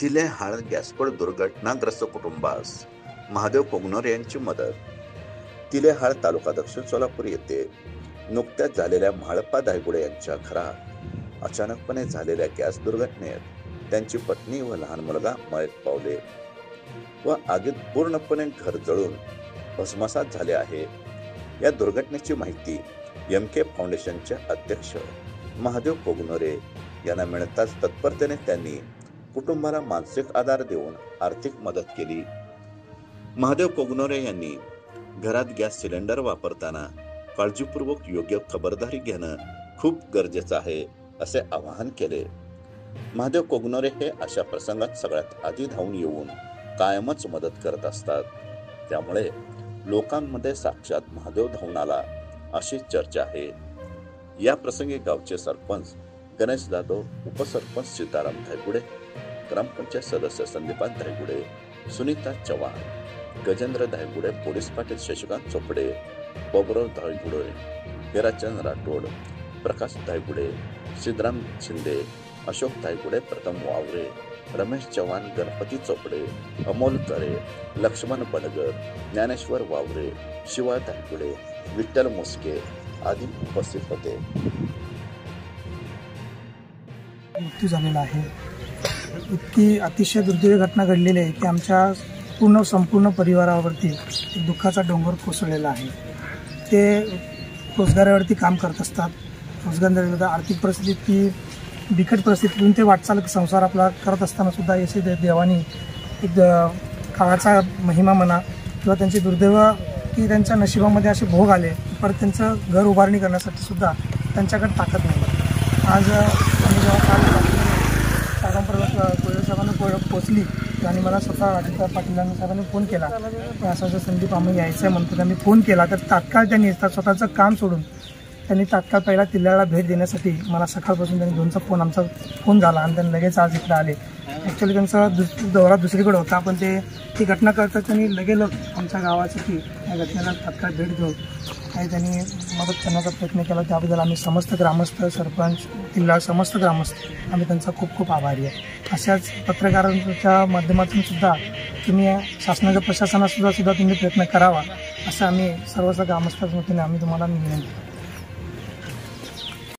तिलेहाळ गॅसपड दुर्घटनाग्रस्त कुटुंबास महादेव कोगनोर यांची मदत. तिलेहाळ तालुका दक्षिण सोलापूर येथे नुकत्याच झालेल्या म्हाळप्पा धायगुडे यांच्या घरात अचानकपणे झालेल्या गॅस दुर्घटनेत त्यांची पत्नी व लहान मुलगा मयत पावले व आगीत पूर्णपणे घर जळून भस्मसात झाले आहे. या दुर्घटनेची माहिती MK फाउंडेशनचे अध्यक्ष महादेव कोगनोरे यांना मिळताच तत्परतेने त्यांनी कुटुंबाला मानसिक आधार देऊन आर्थिक मदत केली. महादेव कोगनोरे यांनी घरात गॅस सिलेंडर वापरताना काळजीपूर्वक योग्य खबरदारी घेणं खूप गरजेचं आहे असे आवाहन केले. महादेव कोगनोरे हे अशा प्रसंगात सगळ्यात आधी धावून येऊन कायमच मदत करत असतात. त्यामुळे लोकांमध्ये साक्षात महादेव धावून आला अशी चर्चा आहे. या प्रसंगी गावचे सरपंच गणेश जाधव, उपसरपंच सीताराम धायगुडे, ग्रामपंचायत सदस्य संदीपान धायगुडे, सुनीता चव्हाण, गजेंद्र धायगुडे, पोलीस पाटील शशिकांत चोपडे, बाबुराव धायगुडे, हिराचंद राठोड, प्रकाश धायगुडे, सिद्धराम शिंदे, अशोक धायगुडे, प्रथम वावरे, रमेश चव्हाण, गणपती चोपडे, अमोल करे, लक्ष्मण बनगर, ज्ञानेश्वर वावरे, शिवा धायगुडे, विठ्ठल मुसके आदी उपस्थित होते. मृत्यू झालेला आहे. इतकी अतिशय दुर्दैवी घटना घडलेली आहे की आमच्या संपूर्ण परिवारावरती एक दुःखाचा डोंगर कोसळलेला आहे. ते रोजगारावरती काम करत असतात. रोजगार आर्थिक परिस्थिती इतकी बिकट परिस्थितीतून ते वाटचाल संसार आपला करत असताना सुद्धा यशे देवानी एक काळाचा महिमा म्हणा किंवा त्यांची दुर्दैव की त्यांच्या नशिबामध्ये असे भोग आले परत त्यांचं घर उभारणी करण्यासाठी सुद्धा त्यांच्याकडे ताकद नाही. आज आम्ही जेव्हा साहेबांना पोचली आणि मला स्वतः अजितदादा पाटील साहेबांनी फोन केला असं संदीप आम्ही यायचं आहे म्हणतो. त्यांनी फोन केला तर तात्काळ त्यांनी स्वतःचं काम सोडून त्यांनी तात्काळ पहिला तिल्ल्याला भेट देण्यासाठी मला सकाळपासून त्यांनी आमचा फोन झाला आणि त्यांनी लगेच आज इकडे आले. ॲक्च्युली त्यांचा दौरा दुसरीकडे होता पण ती घटना करता त्यांनी लगेच आमच्या गावासाठी या घटनेला तात्काळ भेट देऊन काही त्यांनी मदत करण्याचा प्रयत्न केला. त्याबद्दल आम्ही समस्त ग्रामस्थ, सरपंच, जिल्हा समस्त ग्रामस्थ आम्ही त्यांचा खूप खूप आभारी आहे. अशाच पत्रकारांच्या माध्यमातून सुद्धा तुम्ही शासनाच्या प्रशासनासुद्धा तुम्ही प्रयत्न करावा असं आम्ही सर्वच ग्रामस्थांच्या वतीने आम्ही तुम्हाला विनंती